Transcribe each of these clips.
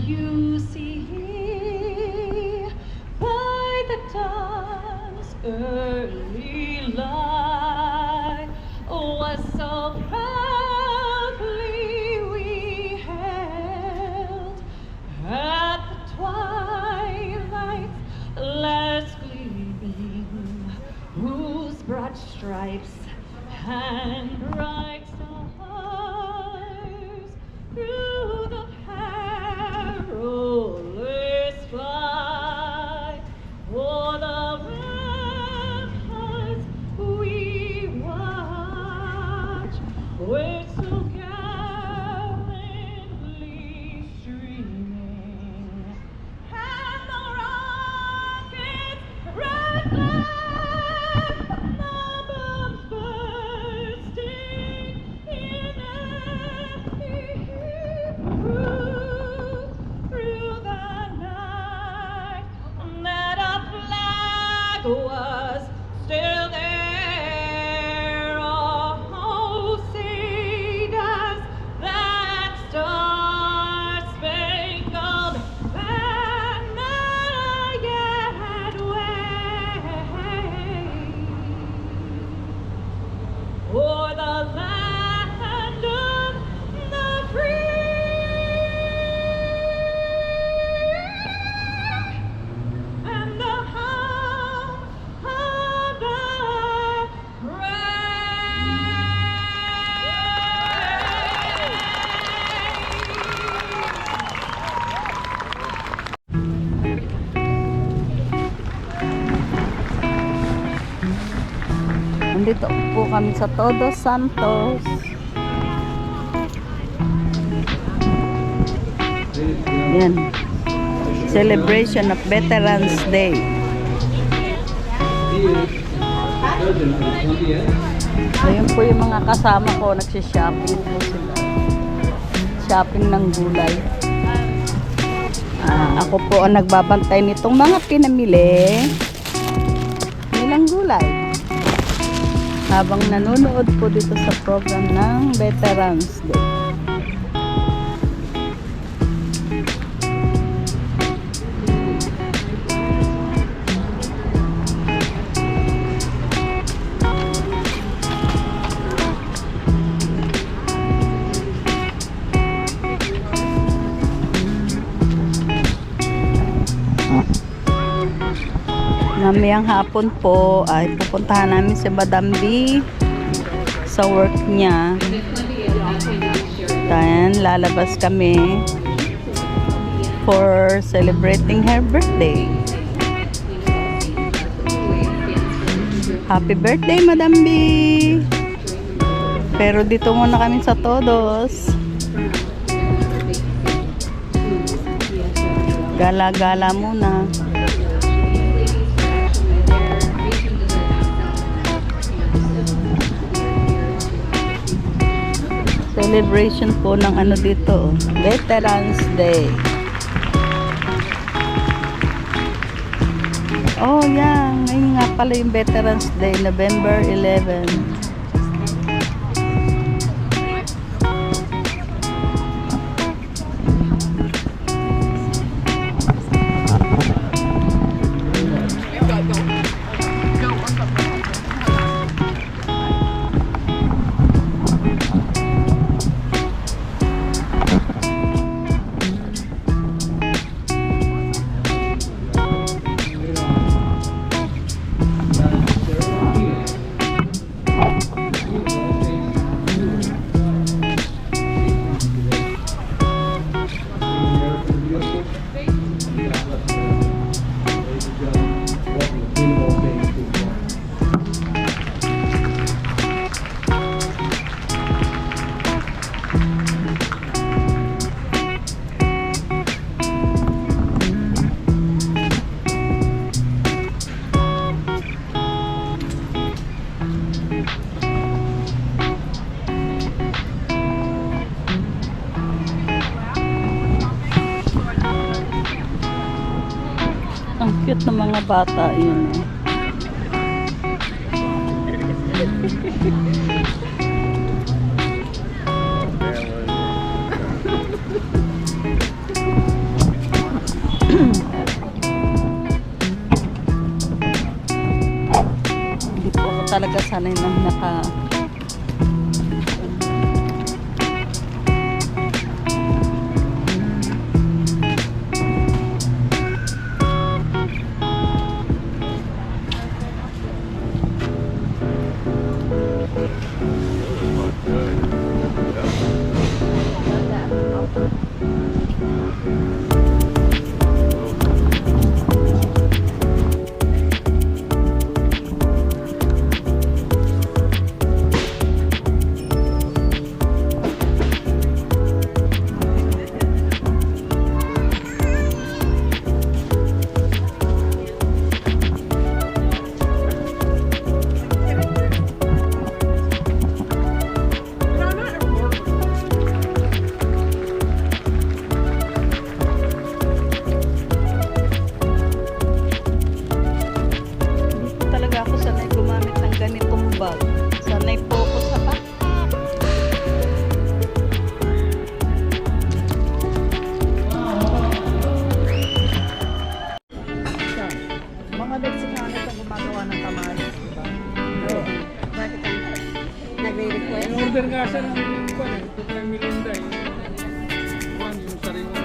you see by the dawn's early light was so proudly we held at the twilight's last gleaming, whose broad stripes and bright stars through the perilous flight o'er the ramparts we watch, were so gallantly streaming, and the rocket's red glare, the bombs bursting in every through the night, that a flag was still there. Oh, say does that star-spangled banner yet wave o'er the land of the free and the home of the Nandito po kami sa Todos Santos. Yan. Celebration of Veterans Day. Ayun po yung mga kasama ko. Nagsishopping po sila. Shopping ng gulay. Ako po ang nagbabantay nitong mga pinamili nilang gulay. Habang nanonood po dito sa program ng Veterans Day. Mamayang hapon po ay pupuntahan namin si Madam B sa work niya. Then lalabas kami for celebrating her birthday. Happy birthday, Madam B! Pero dito muna kami sa Todos. Gala-gala muna. Celebration po ng ano dito, Veterans Day. Oh yeah, ngayon nga pala yung Veterans Day, November 11. Ang cute ng mga bata yun. Hindi po ako talaga sanay na hindi po talaga ako sanay gumamit ng ganitong bag. Sanay po ako sa backpack. Mga Meksikano itong gumagawa ng tamales, di ba? Bakit ang nagre-request? In-order nga siya ng ng Melinda eh. Yung sariwa.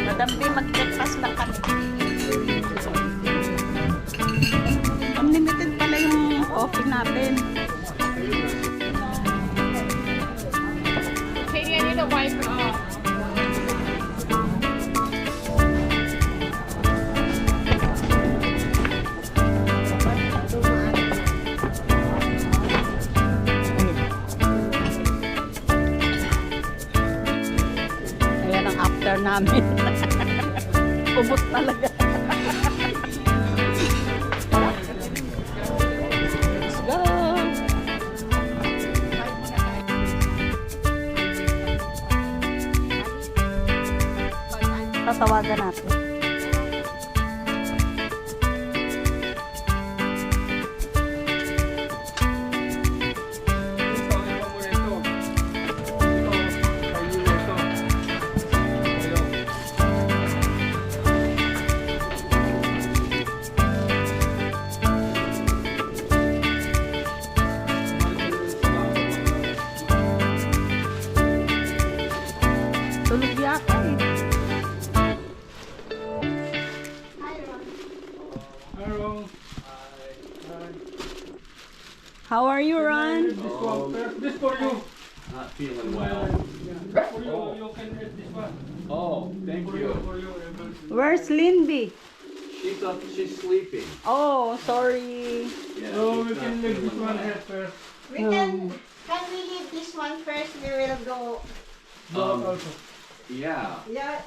Madam B, mag-breakfast lang kami. Unlimited pala yung coffee natin. Katie, I need to wipe it off. Ayan ang after namin. Ubot talaga. Let's go! Tatawagan natin. Tulog yata eh. Hello. How are you, Ron? This one first. This for you. Not feeling well. Yeah. For you, you can eat this one. Oh, thank For you, you. for you. everything. Where's Lindy? She's up. She's sleeping. Oh, sorry. Yeah, So we she's can not leave this feeling one well. here first. We can we leave this one first? We will go. Dog also. Yeah. Yeah,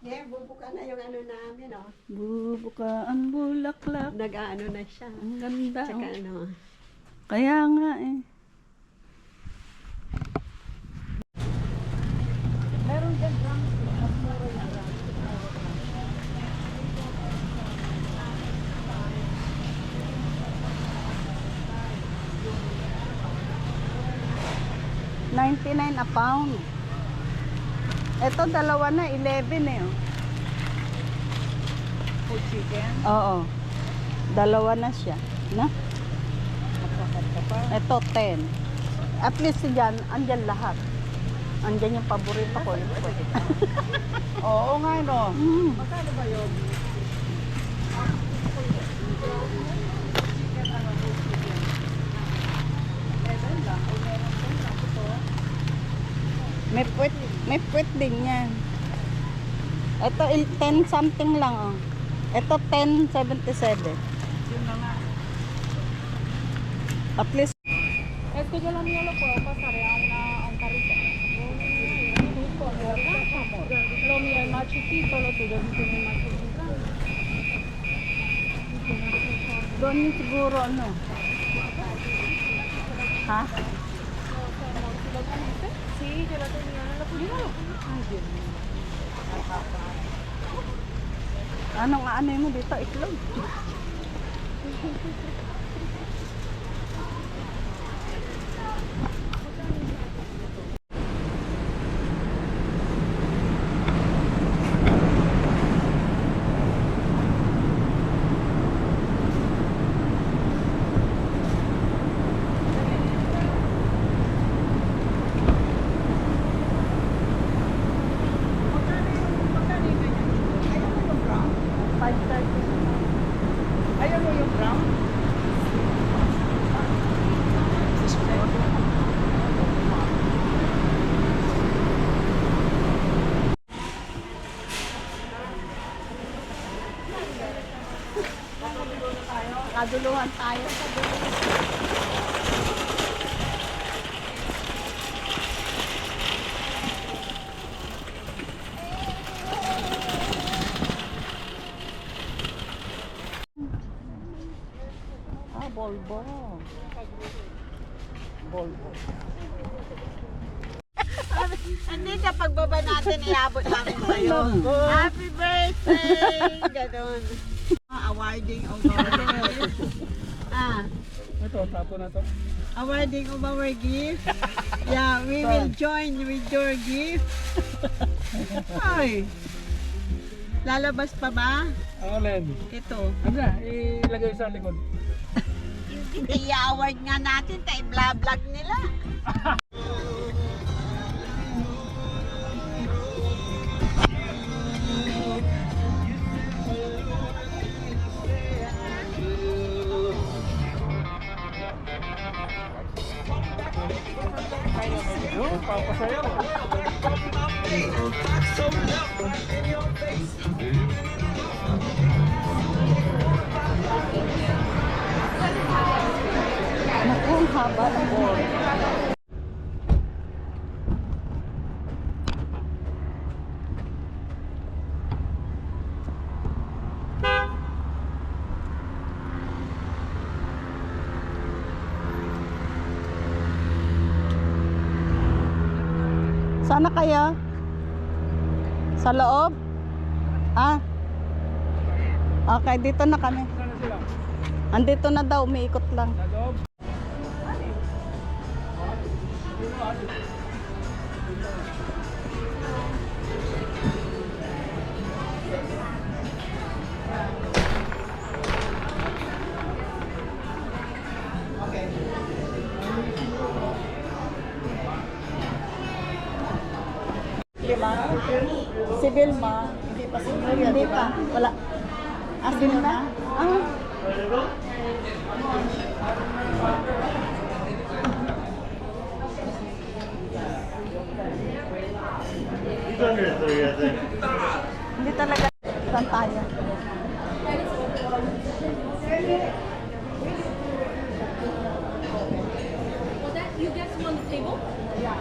yeah, bubuka na yung ano namin, oh. Bubukaan bulaklak. Nag-ano na siya. Ang ganda. Tsaka Oh. ano. Kaya nga eh. Meron dyan $99 a pound. Ito dalawa na, 11 eh. Oh. Full chicken. Oo. Dalawa na siya. Na? Ito, 10. At least dyan, andyan lahat. Andyan yung paborito ko. Oo nga, no. Mm. Magkano ba yun? May puwet din yan. Ito, 10 something lang, oh. Ito, 10.77. At least, Esto yo lo mío lo puedo pasar a un carrito. Lo mío es más chiquito, lo tuyo es más chiquito. doon yun siguro, ano. Ha? Sí, yo lo tenía en la primera. Ay, Dios mío. Anong aanay mo dito? Itlog. Ayaw mo yung brown? Kaduluhan tayo. Volvo. Volvo. Hindi sa pagbaba natin, iabot namin sa'yo. Happy birthday! Ganon. Awarding of our gift. Ito, tapo na to. Awarding of our gift. Yeah, we will join with your gift. Ay. Lalabas pa ba? Ang alin. Ito. Ano na, ilagay sa likod. Hindi i-award nga natin, tayo vlog nila. Yung, papasayaw. Naku, ang haba ng board. Sana kaya? Sa loob? Ah? Okay, dito na kami. Sana sila? Andito na daw, umiikot lang. Sa loob? Si Vilma, hindi pa senior yan, hindi pa. Wala. Ah, senior na? Ah. Hindi talaga. Saan tayo? Well, that you get some on the table? Yeah.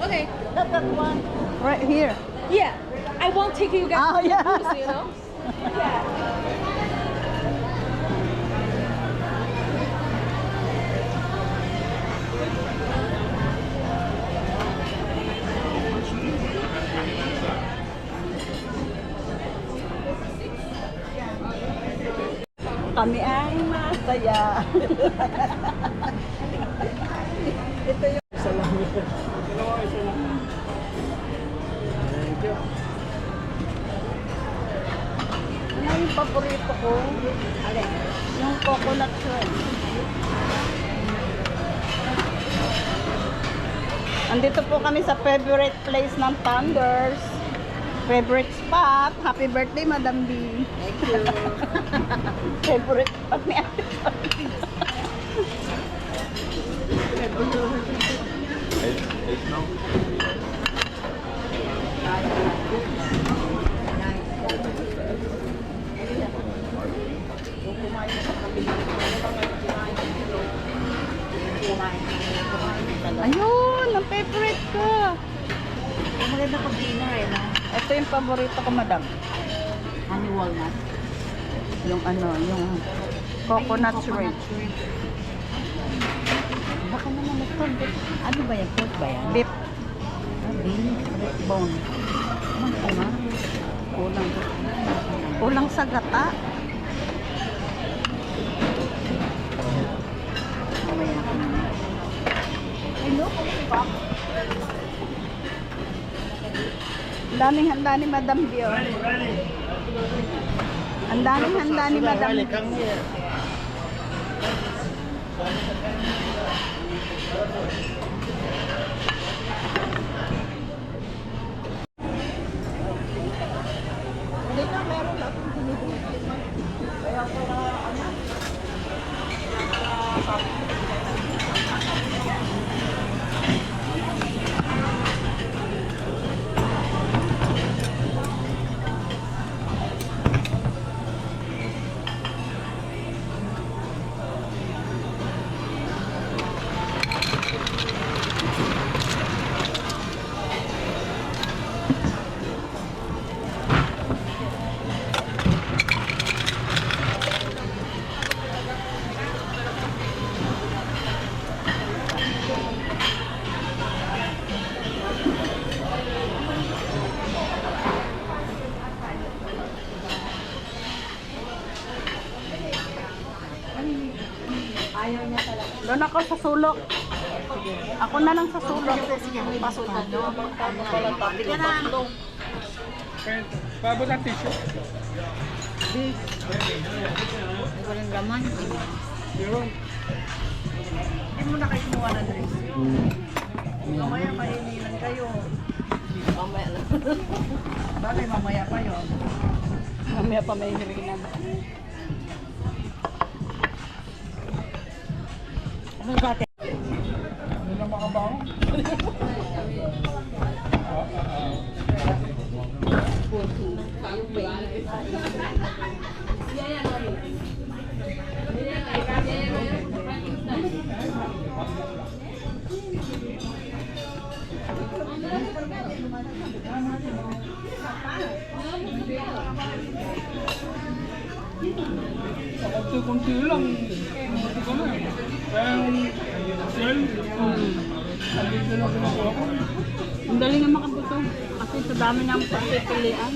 Okay. That one. Right here. Yeah. I won't take you guys Oh, to the yeah. booth, you know? Yeah. Kami ang masaya. Ito yung Isa lang. Dalawa, isa lang. Thank you. ano yung paborito ko? Alin? Yung coconut shrimp. Andito po kami sa favorite place ng Thunders. Favorite spot. Happy birthday, Madam B. Thank you. Favorite spot ni Ate Sophie. Ayun, ang favorite ko. Maganda pag dinner eh, no? Ito yung paborito ko, Madam. Honey walnut. Yung ano, yung coconut shrimp. Baka naman ito. Ano ba yan? Pork ba yan? Beef Beef. bone. Ano ba? Kulang. Kulang sa gata. Ang daming handa ni Madam Bio. Ang daming handa ni Madam Bio. Doon ako sa sulok. Ako na lang sa sulok. Pasukan nyo. Bigyan na. Pabot ang tissue. Walang laman. Yun. Hindi mo na kayo kumuha ng dress. Mamaya mahinilan kayo. Mamaya lang. Bakit mamaya pa yun? Mamaya pa may hirinan. Ano ba? Ano na makabaho? Kunti-kunti lang. Kunti ko na eh. Kaya yung sale, nandito lang ginagawa ko. Ang dali nga makabuto. Kasi sa dami ng pagpipilian.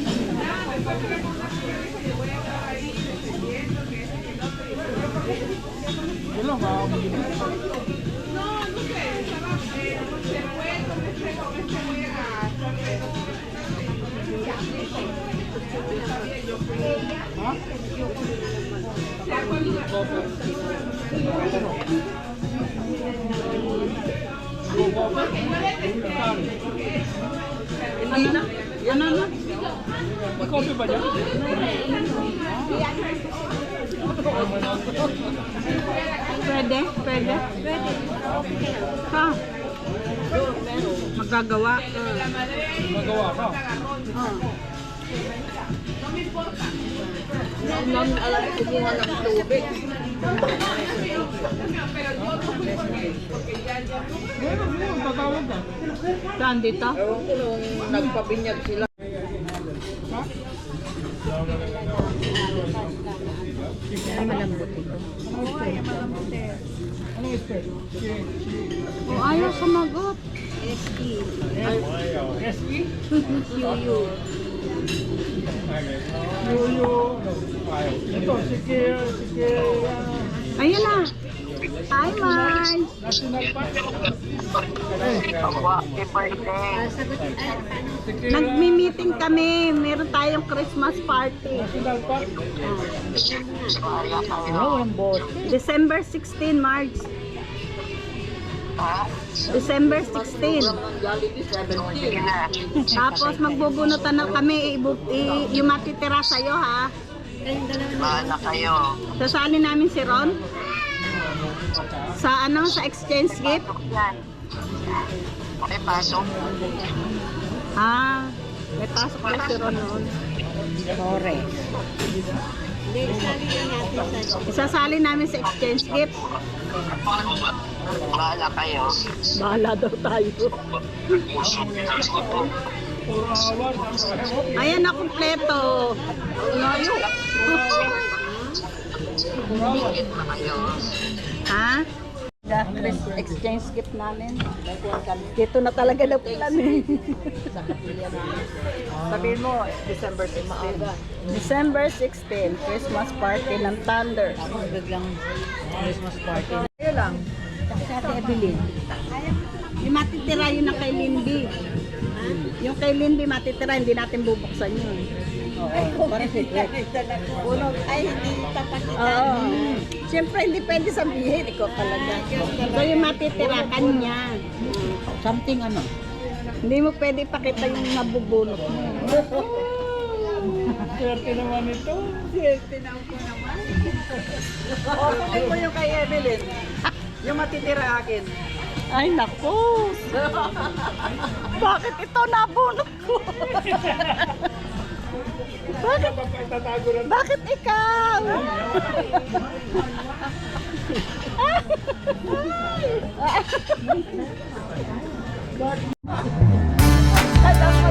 Wala, makakabili. Ha? Ano na? Ano na? May coffee ba dyan? Pwede? Pwede? Ha? Magagawa? Magawa ka. Namin alam kumuha ng tubig. Meron, tatawag ka. Saan dito? Ewan ko nung nagpabinyag sila. Malambot ito. Ano yung step? Oh, ayaw sumagot. SE? Yuyu. Ito, sige. Ayun na. Hi, Mars. National Park. Nagmi-meeting kami. Meron tayong Christmas party. National Park. December 16, March. December 16. Tapos magbubunutan na kami. Yung matitira sa'yo, ha? Bahala kayo. Sasali namin si Ron. Sa ano? Sa exchange gift. Yan. May pasok. Ah, may pasok na si Ron noon. Sorry. Isasali namin sa exchange gift. Bahala kayo. Bahala daw tayo. Ayan na kumpleto. Layo. Bigit na kayo. Ha? exchange gift namin. Dito na talaga daw plan eh. Sabihin mo, December 16. December 16, Christmas party ng Thunder. Biglang Christmas party. Ayun lang. Sa Ate Evelyn. Yung matitira yun na kay Lindy. Yung kay Lindy matitira, hindi natin bubuksan yun. Para secret. Puno. Ay, hindi papakita. Oo. Siyempre, hindi pwede sabihin. Ikaw talaga. So, yung matitira, kanya. Something ano? Hindi mo pwede ipakita yung nabubunot mo. Swerte naman ito. O, kunin mo yung kay Evelyn. Yung matitira akin. Ay, naku! Bakit ito nabunot ko? Bakit ikaw? Alam